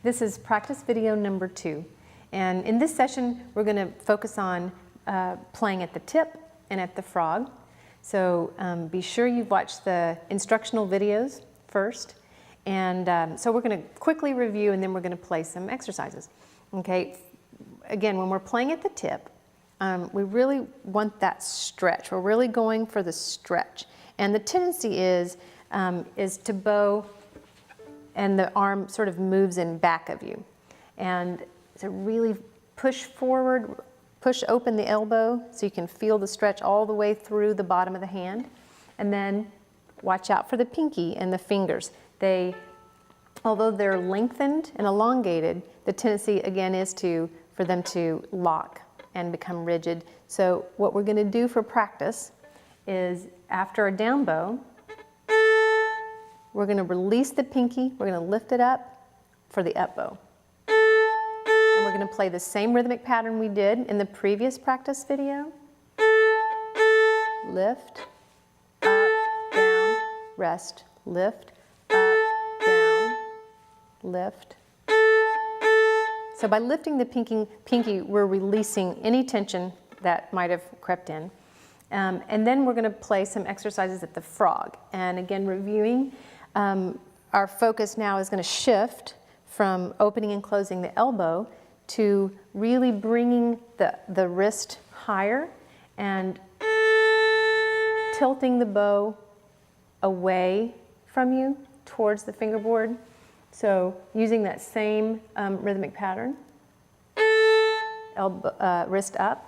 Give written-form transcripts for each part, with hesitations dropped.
This is practice video number 2. And in this session, we're going to focus on playing at the tip and at the frog. So be sure you've watched the instructional videos first. And so we're going to quickly review, and then we're going to play some exercises. Okay. Again, when we're playing at the tip, we really want that stretch. We're really going for the stretch. And the tendency is to bow, and the arm sort of moves in back of you. And to really push forward, push open the elbow so you can feel the stretch all the way through the bottom of the hand. And then watch out for the pinky and the fingers. Although they're lengthened and elongated, the tendency again is for them to lock and become rigid. So what we're going to do for practice is after a down bow, we're going to release the pinky, we're going to lift it up for the up bow. And we're going to play the same rhythmic pattern we did in the previous practice video. Lift, up, down, rest, lift, up, down, lift. So by lifting the pinky, we're releasing any tension that might have crept in. And then we're going to play some exercises at the frog. And again, reviewing, our focus now is going to shift from opening and closing the elbow to really bringing the wrist higher and tilting the bow away from you towards the fingerboard. So using that same rhythmic pattern, elbow, wrist up.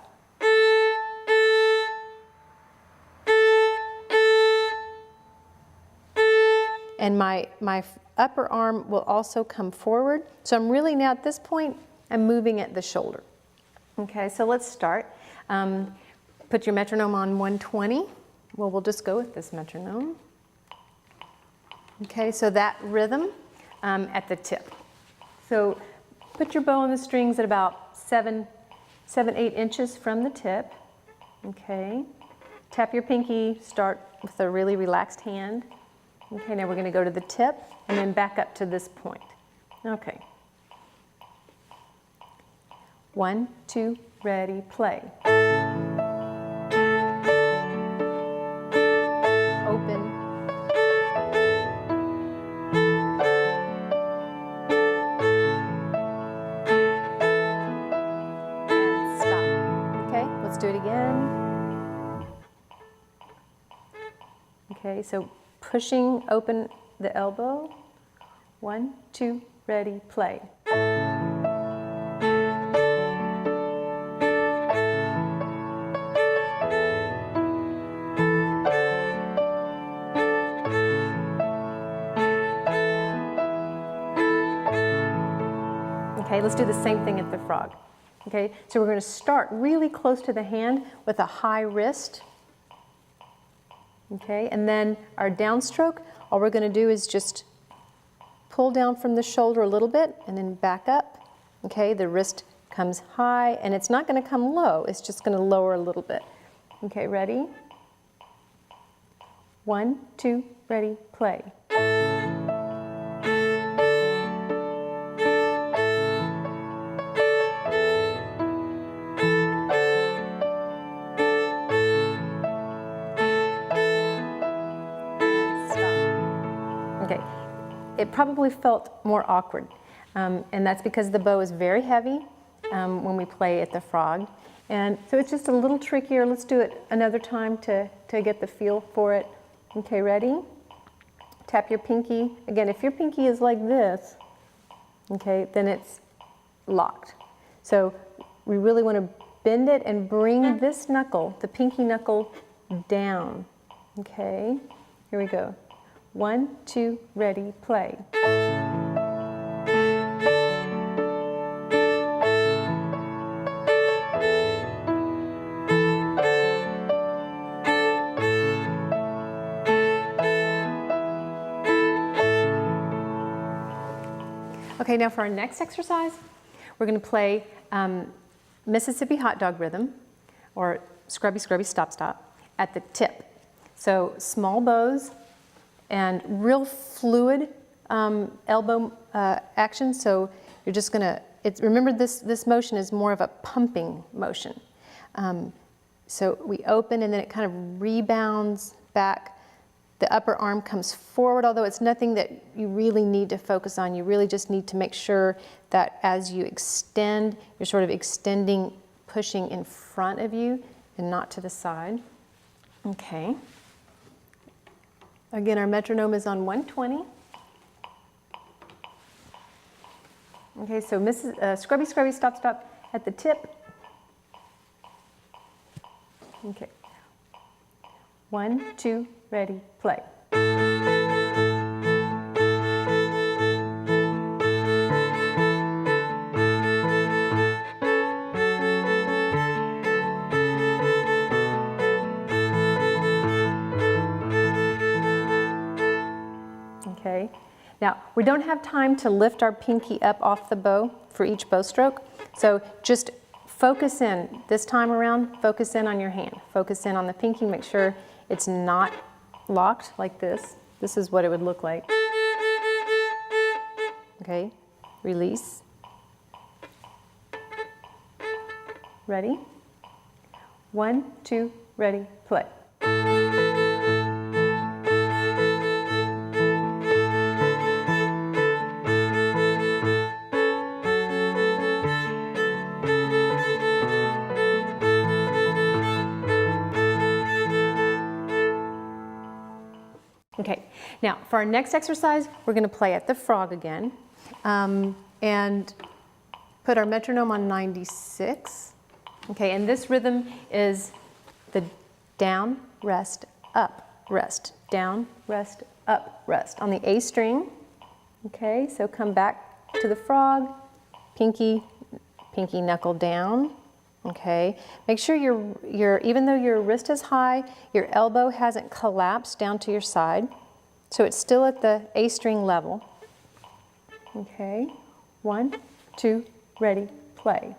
And my upper arm will also come forward. So I'm really now at this point, I'm moving at the shoulder. Okay, so let's start. Put your metronome on 120. Well, we'll just go with this metronome. Okay, so that rhythm at the tip. So put your bow on the strings at about 7, 8 inches from the tip. Okay, tap your pinky, start with a really relaxed hand. Okay, now we're going to go to the tip and then back up to this point. Okay. 1, 2, ready, play. Open. And stop. Okay, let's do it again. Okay, so pushing open the elbow. 1, 2, ready, play. Okay, let's do the same thing at the frog. Okay, so we're going to start really close to the hand with a high wrist. Okay, and then our downstroke, all we're going to do is just pull down from the shoulder a little bit and then back up. Okay, the wrist comes high and it's not going to come low, it's just going to lower a little bit. Okay, ready? 1, 2, ready, play. It probably felt more awkward, and that's because the bow is very heavy when we play at the frog, and so it's just a little trickier. Let's do it another time to get the feel for it. Okay, ready? Tap your pinky. Again, if your pinky is like this, okay, then it's locked. So we really want to bend it and bring this knuckle, the pinky knuckle, down. Okay, here we go. 1, 2, ready, play. Okay, now for our next exercise, we're going to play Mississippi hot dog rhythm, or scrubby, scrubby, stop, stop, at the tip. So small bows and real fluid elbow action, so you're just gonna, remember this motion is more of a pumping motion. So we open and then it kind of rebounds back. The upper arm comes forward, although it's nothing that you really need to focus on. You really just need to make sure that as you extend, you're sort of extending, pushing in front of you and not to the side. Okay. Again, our metronome is on 120. Okay, so Mrs. Scrubby, Scrubby, stop, stop at the tip. Okay. 1, 2, ready, play. Okay. Now, we don't have time to lift our pinky up off the bow for each bow stroke, so just focus in. This time around, focus in on your hand. Focus in on the pinky, make sure it's not locked like this. This is what it would look like. Okay, release. Ready? 1, 2, ready, play. Okay, now for our next exercise, we're going to play at the frog again and put our metronome on 96. Okay, and this rhythm is the down, rest, up, rest, down, rest, up, rest on the A string. Okay, so come back to the frog, pinky, pinky knuckle down. Okay, make sure even though your wrist is high, your elbow hasn't collapsed down to your side. So it's still at the A string level. Okay, 1, 2, ready, play.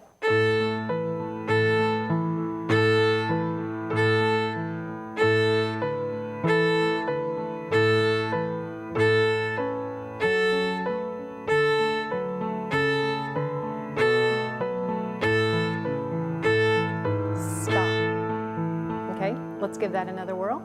Let's give that another whirl.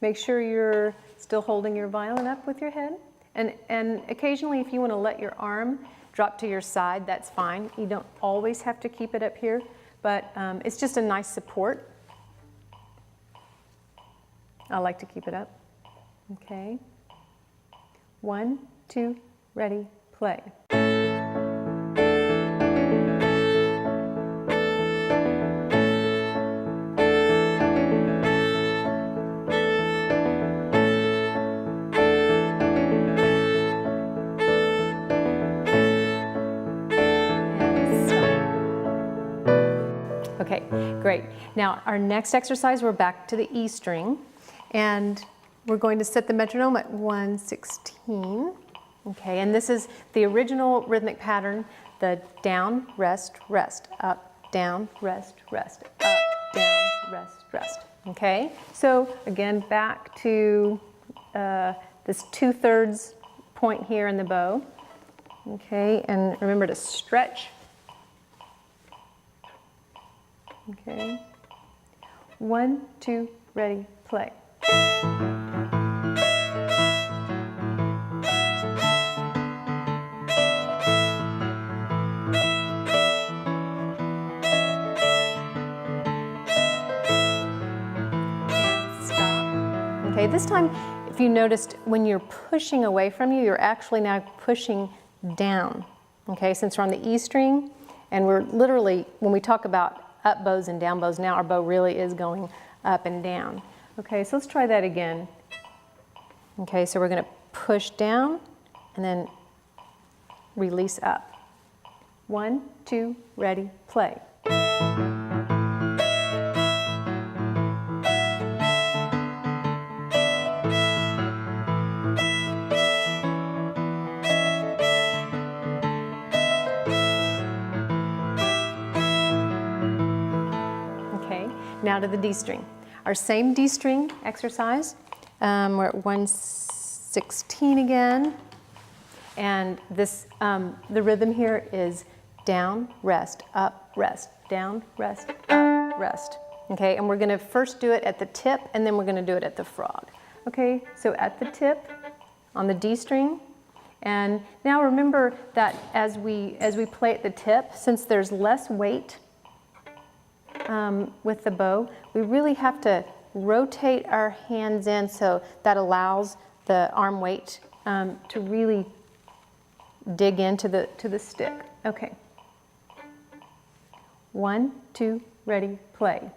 Make sure you're still holding your violin up with your head. And occasionally, if you want to let your arm drop to your side, that's fine. You don't always have to keep it up here, but it's just a nice support. I like to keep it up. Okay. 1, 2, ready, play. Okay, great. Now our next exercise, we're back to the E string, and we're going to set the metronome at 116. Okay, and this is the original rhythmic pattern, the down, rest, rest, up, down, rest, rest, up, down, rest, rest. Okay, so again, back to this 2/3 point here in the bow. Okay, and remember to stretch. Okay, 1, 2, ready, play. Okay, this time, if you noticed, when you're pushing away from you, you're actually now pushing down. Okay, since we're on the E string, and we're literally, when we talk about up bows and down bows, now our bow really is going up and down. Okay, so let's try that again. Okay, so we're going to push down and then release up. 1, 2, ready, play. Now to the D string. Our same D string exercise. We're at 116. 16 again. And this, the rhythm here is down, rest, up, rest, down, rest, up, rest. Okay, and we're gonna first do it at the tip and then we're gonna do it at the frog. Okay, so at the tip on the D string. And now remember that as we play at the tip, since there's less weight with the bow, we really have to rotate our hands in so that allows the arm weight to really dig into the stick. Okay. 1, 2, ready, play.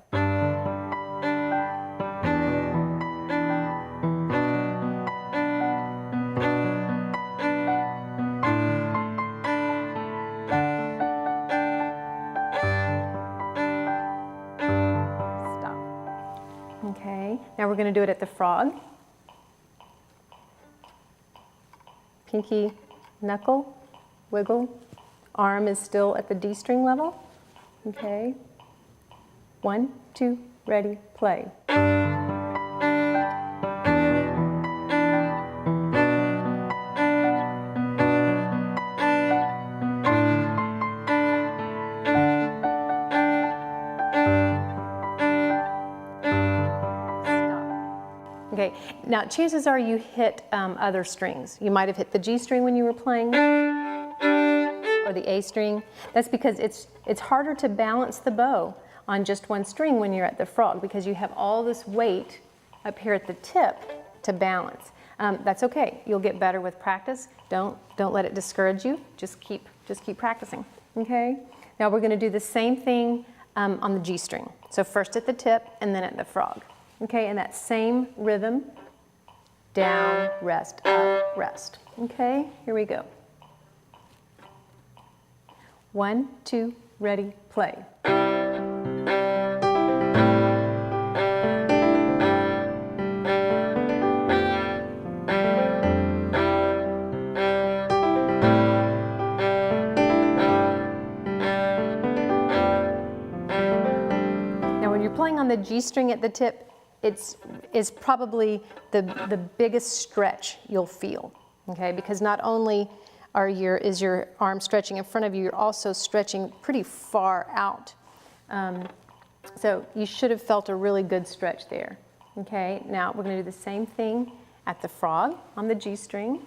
Okay, now we're going to do it at the frog. Pinky, knuckle, wiggle. Arm is still at the D string level. Okay. 1, 2, ready, play. Okay, now chances are you hit other strings. You might have hit the G string when you were playing, or the A string. That's because it's harder to balance the bow on just one string when you're at the frog because you have all this weight up here at the tip to balance. That's okay. You'll get better with practice. Don't let it discourage you. Just keep practicing. Okay. Now we're going to do the same thing on the G string. So first at the tip and then at the frog. Okay, and that same rhythm, down, rest, up, rest. Okay, here we go. 1, 2, ready, play. Now when you're playing on the G string at the tip, it's probably the biggest stretch you'll feel, okay? Because not only is your arm stretching in front of you, you're also stretching pretty far out. So you should have felt a really good stretch there, okay? Now we're gonna do the same thing at the frog on the G string,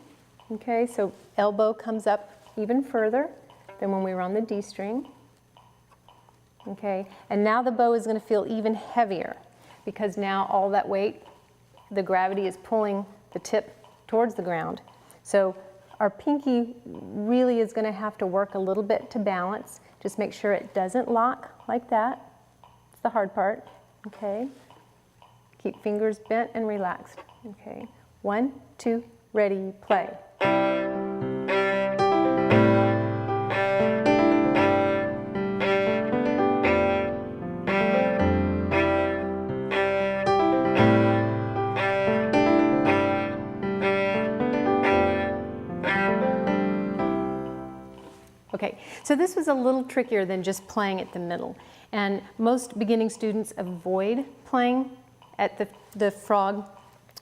okay? So elbow comes up even further than when we were on the D string, okay? And now the bow is gonna feel even heavier, because now all that weight, the gravity is pulling the tip towards the ground. So our pinky really is going to have to work a little bit to balance. Just make sure it doesn't lock like that. It's the hard part, okay? Keep fingers bent and relaxed, okay? 1, 2, ready, play. Okay, so this was a little trickier than just playing at the middle. And most beginning students avoid playing at the frog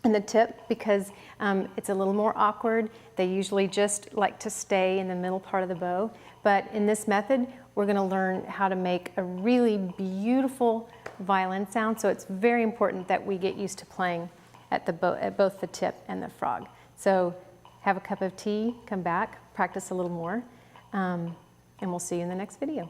and the tip because it's a little more awkward. They usually just like to stay in the middle part of the bow. But in this method, we're going to learn how to make a really beautiful violin sound. So it's very important that we get used to playing at both the tip and the frog. So have a cup of tea, come back, practice a little more. And we'll see you in the next video.